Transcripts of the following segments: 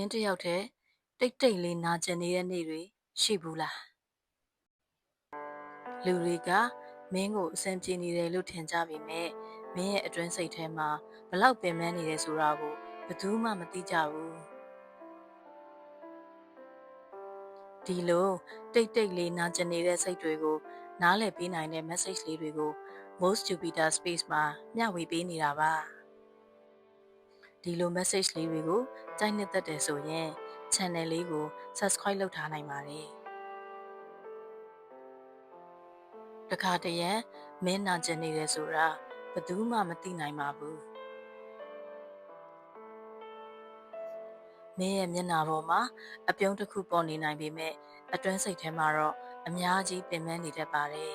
င်းတစ်ယောက်တည်းတိတ်တိတ်လေးနာကျင်နေတဲ့နေ့တွေရှိဘူးလားလူတွေကမင်းကိုအဆင်ပြေနေတယ်လို့ထင်ကြပေမဲ့မင်းရဲ့အတွင်းစိတ်ထဲမှာဘလောက်ပင်ပန်းနေတယ်ဆိုတာကိုဘယ်သူမှမသိကြဘူးဒီလိုတိတ်တိတ်လေးနာကျင်နေတဲ့စိတ်တွေကိုနားလည်ပေးနိုင်တဲ့ message လေးတွေကို Most Jupiter Space မှာမျှဝေပေးနေတာပါဒီလို message လေးတွေကိုကြိုက်နှစ်သက်တယ်ဆိုရင် channel လေးကို subscribe လုပ်ထားနိုင်ပါတယ်တခါတရံမင်းနာကျင်နေတယ်ဆိုတာဘယ်သူမှမသိနိုင်ပါဘူးမင်းရဲ့မျက်နှာပေါ်မှာအပြုံးတစ်ခုပေါ်နေနိုင်ပေမဲ့အတွင်းစိတ်ထဲမှာတော့အများကြီးပင်ပန်းနေတတ်ပါတယ်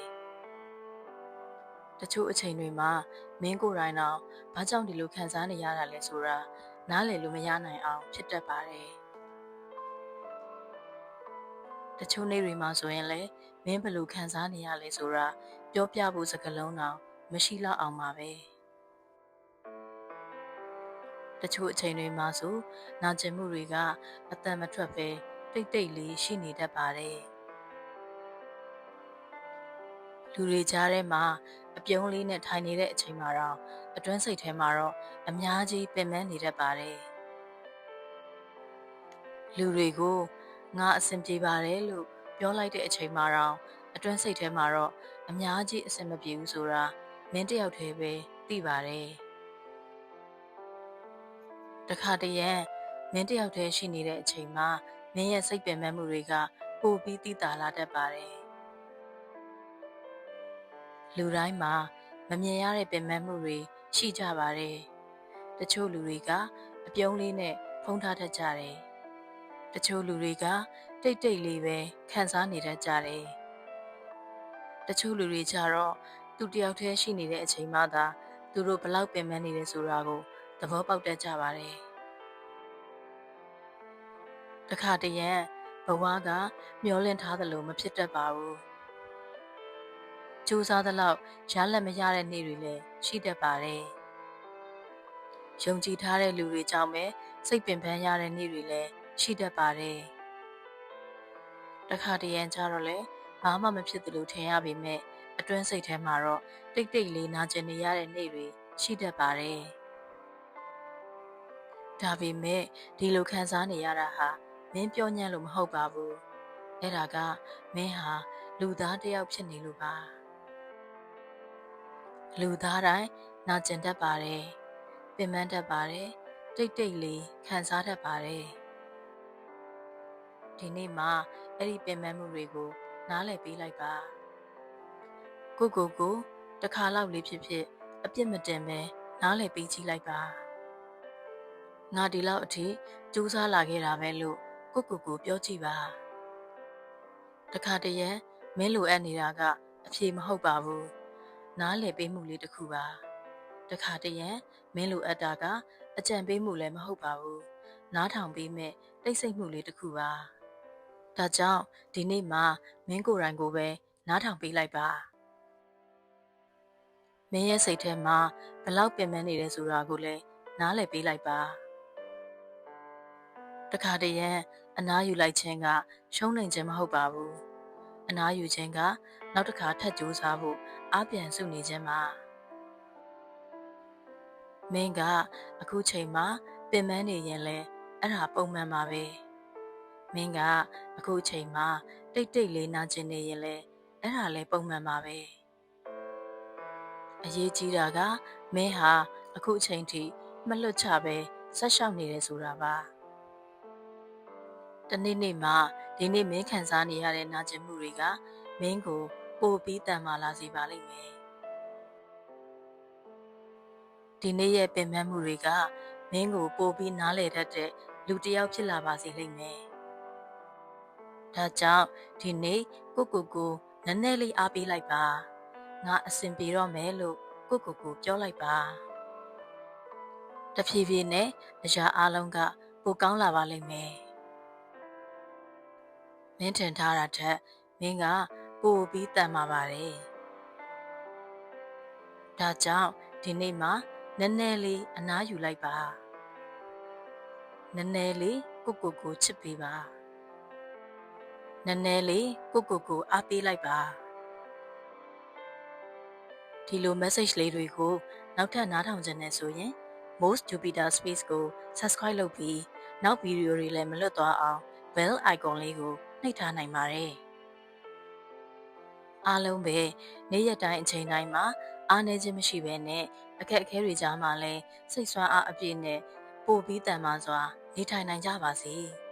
တချို့အချိန်တွေမှာမင်းကိုယ်တိုင်တော့ဘာကြောင့်ဒီလိုခံစားနေရတာလဲဆိုတာနားလည်လို့မရနိုင်အောင်ဖြစ်တတ်ပါတယ်တချို့နေ့တွေမှာဆိုရင်လည်းမင်းဘယ်လိုခံစားနေရလဲဆိုတာပြောပြဖို့စကားလုံးတော့မရှိတော့အောင်ပါပဲတချို့အချိန်တွေမှာဆိုနာကျင်မှုတွေကအတန်မထွက်ပဲတိတ်တိတ်လေးရှိနေတတ်ပါတယ်လူတွေကြားထဲမှာအပြုံးလေးနဲ့ထိုင်နေတဲ့အချိန်မှာတော့အတွင်းစိတ်ထဲမှာတော့အများကြီးပင်ပန်းနေတတ်ပါတယ်လူတွေကိုငါအဆင်ပြေပါတယ်လို့ပြောလိုက်တဲ့အချိန်မှာတော့အတွင်းစိတ်ထဲမှာတော့အများကြီးအဆင်မပြေဘူးဆိုတာမင်းတယောက်တည်းပဲသိပါတယ်တခါတရံမင်းတယောက်တည်းရှိနေတဲ့အချိန်မှာမင်းရဲ့စိတ်ပင်ပန်းမှုတွေကပိုပြီးသိသာလာတတ်ပါတယ်လူတိုင်းမှာမမြင်ရတဲ့ပင်ပန်းမှုတွေရှိကြပါတယ်တချို့လူတွေကအပြုံးလေးနဲ့ဖုံးထားတတ်ကြတယ်တချို့လူတွေကတိတ်တိတ်လေးပဲခံစားနေတတ်ကြတယ်တချို့လူတွေကြတော့သူတယောက်တည်းရှိနေတဲ့အချိန်မှသာသူတို့ဘလောက်ပင်ပန်းနေတယ်ဆိုတာကိုသဘောပေါက်တတ်ကြပါတယ်တခါတရံဘဝကမျောလင့်ထားသလိုမဖြစ်တတ်ပါဘူးကြိုးစားသလောက်ရလက်မရတဲ့နေ့တွေလည်းရှိတတ်ပါတယ်ယုံကြည်ထားတဲ့လူတွေကြောင့်ပဲစိတ်ပင်ပန်းရတဲ့နေ့တွေလည်းရှိတတ်ပါတယ်တခါတရံကြတော့လေဘာမှမဖြစ်သလိုထင်ရပေမဲ့အတွင်းစိတ်ထဲမှာတော့တိတ်တိတ်လေးနာကျင်နေရတဲ့နေ့တွေရှိတတ်ပါတယ်ဒါပေမဲ့ဒီလိုခံစားနေရတာဟာမင်းပြောညံ့လို့မဟုတ်ပါဘူးအဲ့ဒါကမင်းဟာလူသားတစ်ယောက်ဖြစ်နေလို့ပါလူသားတိုင်းနာကျင်တတ်ပါတယ်ပင်ပန်းတတ်ပါတယ်တိတ်တိတ်လေးခံစားတတ်ပါတယ်ဒီနေ့မှာအဲ့ဒီပင်ပန်းမှုတွေကိုနားလည်ပေးလိုက်ပါကိုတခါလောက်လေးဖြစ်ဖြစ်အပြစ်မတင်ပဲနားလည်ပေးကြည့်လိုက်ပါငါဒီလောက်အထိကြိုးစားလာခဲ့တာပဲလို့ကိုပြောကြည့်ပါတခါတရံမင်းလိုအပ်နေတာကအဖြေမဟုတ်ပါဘူးနားလည်ပေးမှုလေးတစ်ခုပါတခါတရံမင်းလိုအပ်တာကအကြံပေးမှုလည်းမဟုတ်ပါဘူးနားထောင်ပေးမဲ့တိတ်ဆိတ်မှုလေးတစ်ခုပါဒါကြောင့်ဒီနေ့မှာမင်းကိုယ်တိုင်ကိုပဲနားထောင်ပေးလိုက်ပါမင်းရဲ့စိတ်ထဲမှာဘလောက်ပင်ပန်းနေတယ်ဆိုတာကိုလည်းနားလည်ပေးလိုက်ပါတခါတရံအနားယူလိုက်ခြင်းကရှုံးနိုင်ခြင်းမဟုတ်ပါဘူးအနားယူခြင်းကနောက်တစ်ခါထပ်ကြိုးစားဖို့အားပြန်စုနေခြင်းပါမင်းကအခုချိန်မှာပင်ပန်းနေရင်လဲအဲ့ဒါပုံမှန်ပါပဲမင်းကအခုချိန်မှာတိတ်တိတ်လေးနာကျင်နေရင်လဲအဲ့ဒါလဲပုံမှန်ပါပဲအရေးကြီးတာကမင်းဟာအခုချိန်ထိမလွတ်ချပဲဆက်ရှောက်နေတယ်ဆိုတာပါတနေ့နေ့မှာဒီနေ့မင်းခံစားနေရတဲ့နာကျင်မှုတွေကမင်းကိုပိုပြီးတန်မာလာစေပါလိမ့်မယ်ဒီနေ့ရဲ့ပင်ပန်းမှုတွေကမင်းကိုပိုပြီးနားလည်တတ်တဲ့လူတစ်ယောက်ဖြစ်လာပါစေလိမ့်မယ်ဒါကြောင့်ဒီနေ့ကိုနည်းနည်းလေးအားပေးလိုက်ပါငါအဆင်ပြေတော့မယ်လို့ကိုပြောလိုက်ပါတဖြည်းဖြည်းနဲ့အရာအလုံးကပိုကောင်းလာပါလိမ့်မယ်မင်းထင်ထားတာထက်မင်းကပိုပြီးတန်မာပါတယ်ဒါကြောင့်ဒီနေ့မှာနည်းနည်းလေးအနားယူလိုက်ပါ နည်းနည်းလေးကိုချစ်ပေးပါနည်းနည်းလေးကိုအားပေးလိုက်ပါဒီလို message လေးတွေကိုနောက်ထပ်နားထောင်ချင်တယ်ဆိုရင် Most Jupiter Space ကို subscribe လုပ်ပြီးနောက်ဗီဒီယိုတွေလည်းမလွတ်သွားအောင် bell icon လေးကိုနှိပ်ထားနိုင်ပါတယ်အားလုံးပဲနေ့ရက်တိုင်းအချိန်တိုင်းမှာအားနည်းခြင်းမရှိဘဲနဲ့အခက်အခဲတွေကြားမှာလည်းစိတ်ဆွမ်းအားအပြည့်နဲ့ပို့ပြီးတန်မာစွာနေထိုင်နိုင်ကြပါစေ။